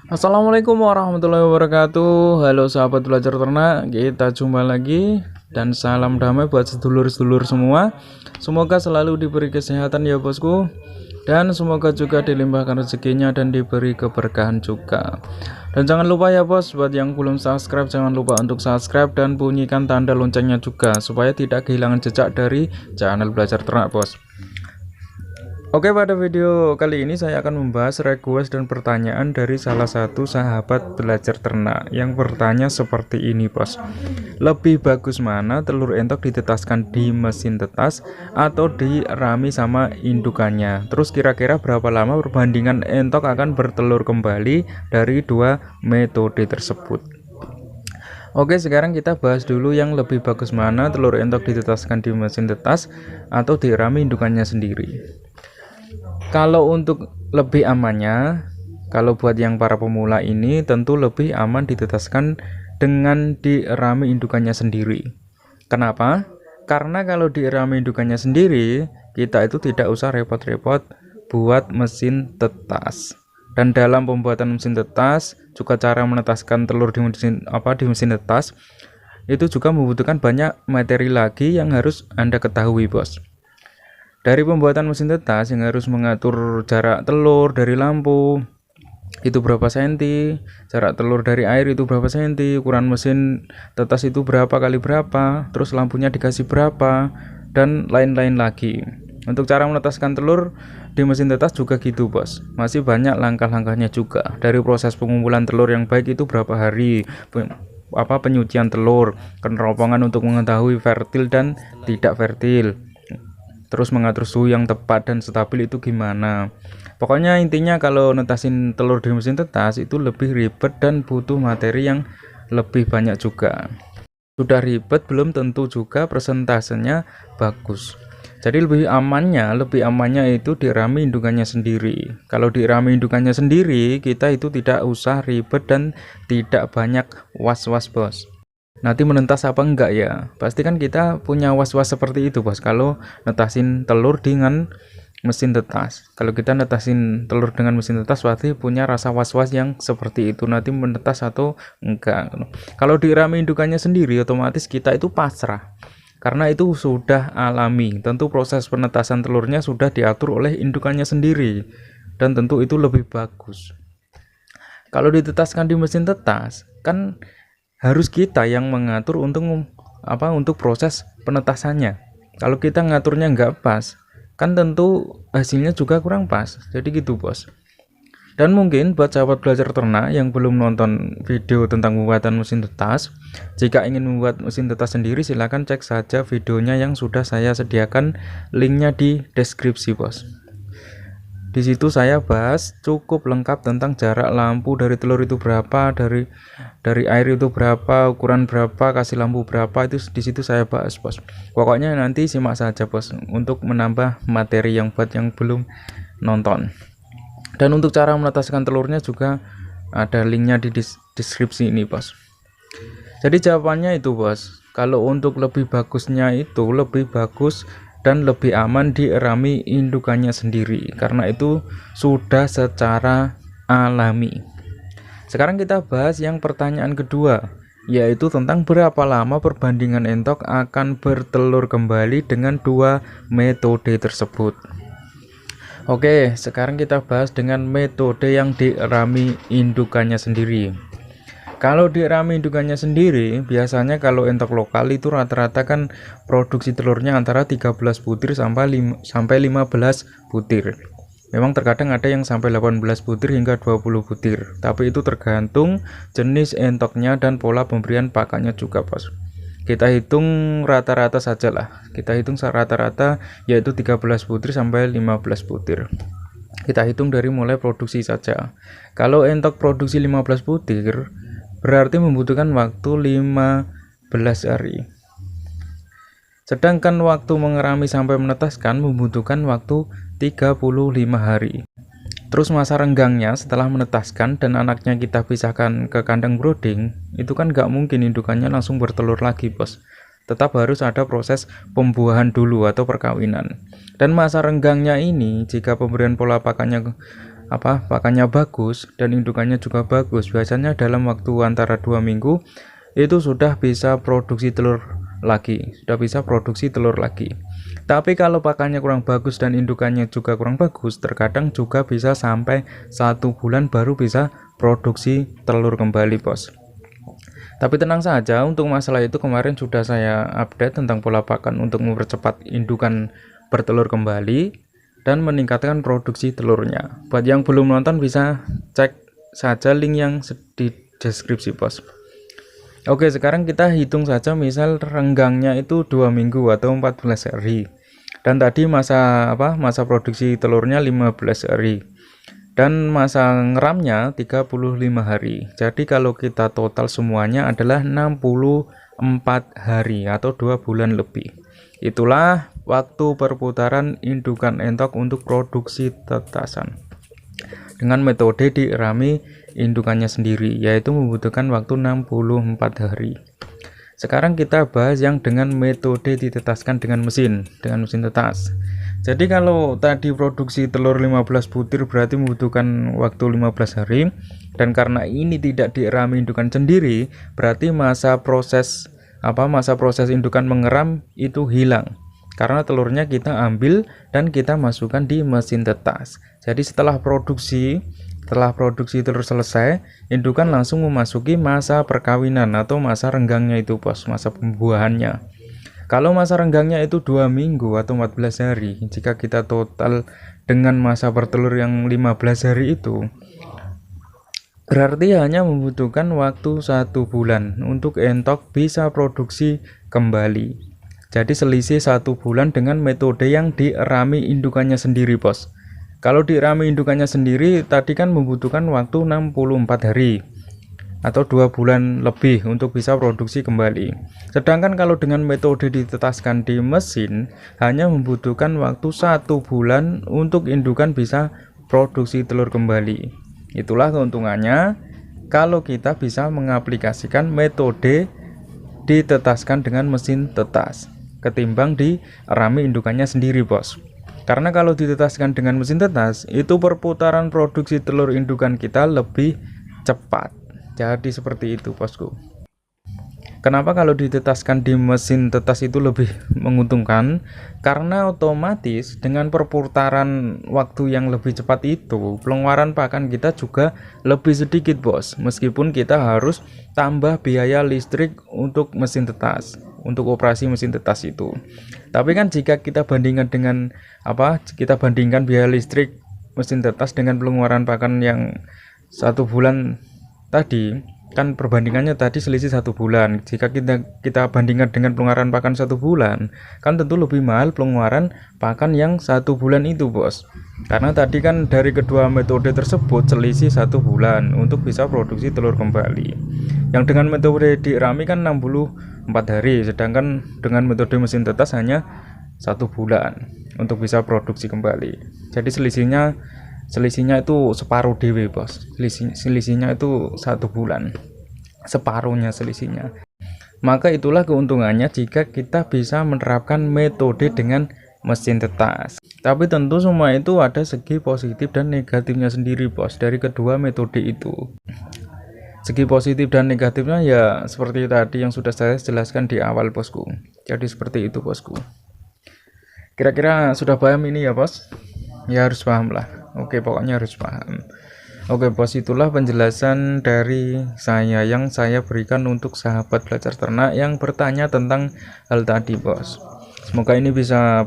Assalamualaikum warahmatullahi wabarakatuh. Halo sahabat belajar ternak, kita jumpa lagi dan salam damai buat sedulur-sedulur semua. Semoga selalu diberi kesehatan ya bosku, dan semoga juga dilimpahkan rezekinya dan diberi keberkahan juga. Dan jangan lupa ya bos, buat yang belum subscribe jangan lupa untuk subscribe dan bunyikan tanda loncengnya juga supaya tidak kehilangan jejak dari channel belajar ternak bos. Oke, pada video kali ini saya akan membahas request dan pertanyaan dari salah satu sahabat belajar ternak yang bertanya seperti ini bos. Lebih bagus mana telur entok ditetaskan di mesin tetas atau dirami sama indukannya? Terus kira-kira berapa lama perbandingan entok akan bertelur kembali dari dua metode tersebut? Oke, sekarang kita bahas dulu yang lebih bagus mana telur entok ditetaskan di mesin tetas atau dirami indukannya sendiri. Kalau untuk lebih amannya, kalau buat yang para pemula ini tentu lebih aman ditetaskan dengan dirami indukannya sendiri. Kenapa? Karena kalau dirami indukannya sendiri, kita itu tidak usah repot-repot buat mesin tetas. Dan dalam pembuatan mesin tetas, juga cara menetaskan telur di mesin tetas itu juga membutuhkan banyak materi lagi yang harus Anda ketahui, bos. Dari pembuatan mesin tetas yang harus mengatur jarak telur dari lampu itu berapa senti, jarak telur dari air itu berapa senti, ukuran mesin tetas itu berapa kali berapa, terus lampunya dikasih berapa, dan lain-lain lagi. Untuk cara menetaskan telur di mesin tetas juga gitu bos, masih banyak langkah-langkahnya juga. Dari proses pengumpulan telur yang baik itu berapa hari, penyucian telur, peneropongan untuk mengetahui fertil dan tidak fertil, terus mengatur suhu yang tepat dan stabil itu gimana. Pokoknya intinya kalau netasin telur di mesin tetas itu lebih ribet dan butuh materi yang lebih banyak juga. Sudah ribet belum tentu juga presentasenya bagus. Jadi lebih amannya itu dirami indukannya sendiri. Kalau dirami indukannya sendiri, kita itu tidak usah ribet dan tidak banyak was-was bos. Nanti menentas apa enggak ya? Pasti kan kita punya was-was seperti itu bos, kalau netasin telur dengan mesin tetas. Kalau kita netasin telur dengan mesin tetas pasti punya rasa was-was yang seperti itu, nanti menetas atau enggak. Kalau dirami indukannya sendiri otomatis kita itu pasrah, karena itu sudah alami. Tentu proses penetasan telurnya sudah diatur oleh indukannya sendiri, dan tentu itu lebih bagus. Kalau ditetaskan di mesin tetas kan harus kita yang mengatur untuk proses penetasannya. Kalau kita ngaturnya nggak pas, kan tentu hasilnya juga kurang pas. Jadi gitu bos. Dan mungkin buat sahabat belajar ternak yang belum nonton video tentang pembuatan mesin tetas, jika ingin membuat mesin tetas sendiri silahkan cek saja videonya yang sudah saya sediakan, linknya di deskripsi bos. Di situ saya bahas cukup lengkap tentang jarak lampu dari telur itu berapa, dari air itu berapa, ukuran berapa, kasih lampu berapa, itu di situ saya bahas bos. Pokoknya nanti simak saja bos untuk menambah materi yang buat yang belum nonton. Dan untuk cara menetaskan telurnya juga ada linknya di deskripsi ini bos. Jadi jawabannya itu bos, kalau untuk lebih bagusnya itu lebih bagus dan lebih aman dirami indukannya sendiri, karena itu sudah secara alami. Sekarang kita bahas yang pertanyaan kedua, yaitu tentang berapa lama perbandingan entok akan bertelur kembali dengan dua metode tersebut. Oke, sekarang kita bahas dengan metode yang dirami indukannya sendiri. Kalau dirami indukannya sendiri, biasanya kalau entok lokal itu rata-rata kan produksi telurnya antara 13 butir sampai 15 butir. Memang terkadang ada yang sampai 18 butir hingga 20 butir, tapi itu tergantung jenis entoknya dan pola pemberian pakannya juga bos. Kita hitung rata-rata saja lah. Kita hitung rata-rata yaitu 13 butir sampai 15 butir. Kita hitung dari mulai produksi saja. Kalau entok produksi 15 butir berarti membutuhkan waktu 15 hari. Sedangkan waktu mengerami sampai menetaskan membutuhkan waktu 35 hari. Terus masa renggangnya setelah menetaskan dan anaknya kita pisahkan ke kandang brooding, itu kan nggak mungkin indukannya langsung bertelur lagi bos. Tetap harus ada proses pembuahan dulu atau perkawinan. Dan masa renggangnya ini, jika pemberian pola pakannya pakannya bagus dan indukannya juga bagus, biasanya dalam waktu antara 2 minggu itu sudah bisa produksi telur lagi, Tapi kalau pakannya kurang bagus dan indukannya juga kurang bagus, terkadang juga bisa sampai 1 bulan baru bisa produksi telur kembali, bos. Tapi tenang saja, untuk masalah itu kemarin sudah saya update tentang pola pakan untuk mempercepat indukan bertelur kembali dan meningkatkan produksi telurnya. Buat yang belum nonton bisa cek saja link yang di deskripsi, bos. Oke, sekarang kita hitung saja, misal renggangnya itu 2 minggu atau 14 hari. Dan tadi masa produksi telurnya 15 hari. Dan masa ngeramnya 35 hari. Jadi kalau kita total semuanya adalah 64 hari atau 2 bulan lebih. Itulah waktu perputaran indukan entok untuk produksi tetasan. Dengan metode dirami indukannya sendiri, yaitu membutuhkan waktu 64 hari. Sekarang kita bahas yang dengan metode ditetaskan dengan mesin tetas. Jadi kalau tadi produksi telur 15 butir berarti membutuhkan waktu 15 hari, dan karena ini tidak dirami indukan sendiri, berarti masa proses indukan mengeram itu hilang. Karena telurnya kita ambil dan kita masukkan di mesin tetas. Jadi setelah produksi telur selesai, indukan langsung memasuki masa perkawinan atau masa renggangnya itu, bos, masa pembuahannya. Kalau masa renggangnya itu 2 minggu atau 14 hari, jika kita total dengan masa bertelur yang 15 hari itu, berarti hanya membutuhkan waktu 1 bulan untuk entok bisa produksi kembali. Jadi selisih 1 bulan dengan metode yang dirami indukannya sendiri, bos. Kalau dirami indukannya sendiri tadi kan membutuhkan waktu 64 hari atau 2 bulan lebih untuk bisa produksi kembali. Sedangkan kalau dengan metode ditetaskan di mesin hanya membutuhkan waktu 1 bulan untuk indukan bisa produksi telur kembali. Itulah keuntungannya kalau kita bisa mengaplikasikan metode ditetaskan dengan mesin tetas ketimbang dirami indukannya sendiri, bos. Karena kalau ditetaskan dengan mesin tetas itu perputaran produksi telur indukan kita lebih cepat. Jadi seperti itu, bosku. Kenapa kalau ditetaskan di mesin tetas itu lebih menguntungkan? Karena otomatis dengan perputaran waktu yang lebih cepat itu pengeluaran pakan kita juga lebih sedikit, bos. Meskipun kita harus tambah biaya listrik untuk mesin tetas, untuk operasi mesin tetas itu. Tapi kan jika kita bandingkan dengan biaya listrik mesin tetas dengan pengeluaran pakan yang 1 bulan tadi, kan perbandingannya tadi selisih 1 bulan. Jika kita bandingkan dengan pengeluaran pakan 1 bulan, kan tentu lebih mahal pengeluaran pakan yang 1 bulan itu, bos. Karena tadi kan dari kedua metode tersebut selisih 1 bulan untuk bisa produksi telur kembali. Yang dengan metode dirami kan 64 hari, sedangkan dengan metode mesin tetas hanya 1 bulan untuk bisa produksi kembali. Jadi selisihnya itu separuh dewe, bos. Selisihnya itu 1 bulan, separuhnya selisihnya. Maka itulah keuntungannya jika kita bisa menerapkan metode dengan mesin tetas. Tapi tentu semua itu ada segi positif dan negatifnya sendiri, bos, dari kedua metode itu. Segi positif dan negatifnya ya seperti tadi yang sudah saya jelaskan di awal, bosku. Jadi seperti itu, bosku. Kira-kira sudah paham ini ya, bos? Ya harus paham lah. Oke, pokoknya harus paham. Oke, bos, itulah penjelasan dari saya yang saya berikan untuk sahabat belajar ternak yang bertanya tentang hal tadi, bos. Semoga ini bisa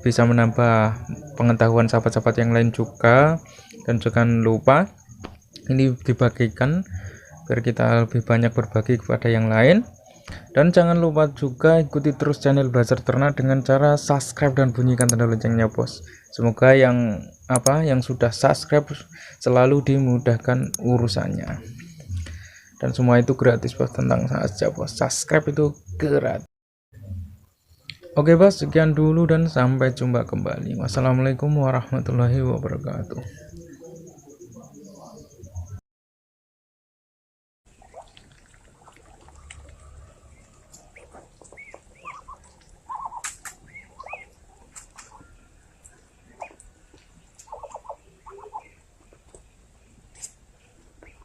bisa menambah pengetahuan sahabat-sahabat yang lain juga. Dan jangan lupa ini dibagikan biar kita lebih banyak berbagi kepada yang lain. Dan jangan lupa juga ikuti terus channel Belajar Ternak dengan cara subscribe dan bunyikan tanda loncengnya, bos. Semoga yang sudah subscribe selalu dimudahkan urusannya. Dan semua itu gratis, bos, tenang saja, bos. Subscribe itu gratis. Oke, bos, sekian dulu dan sampai jumpa kembali. Wassalamualaikum warahmatullahi wabarakatuh.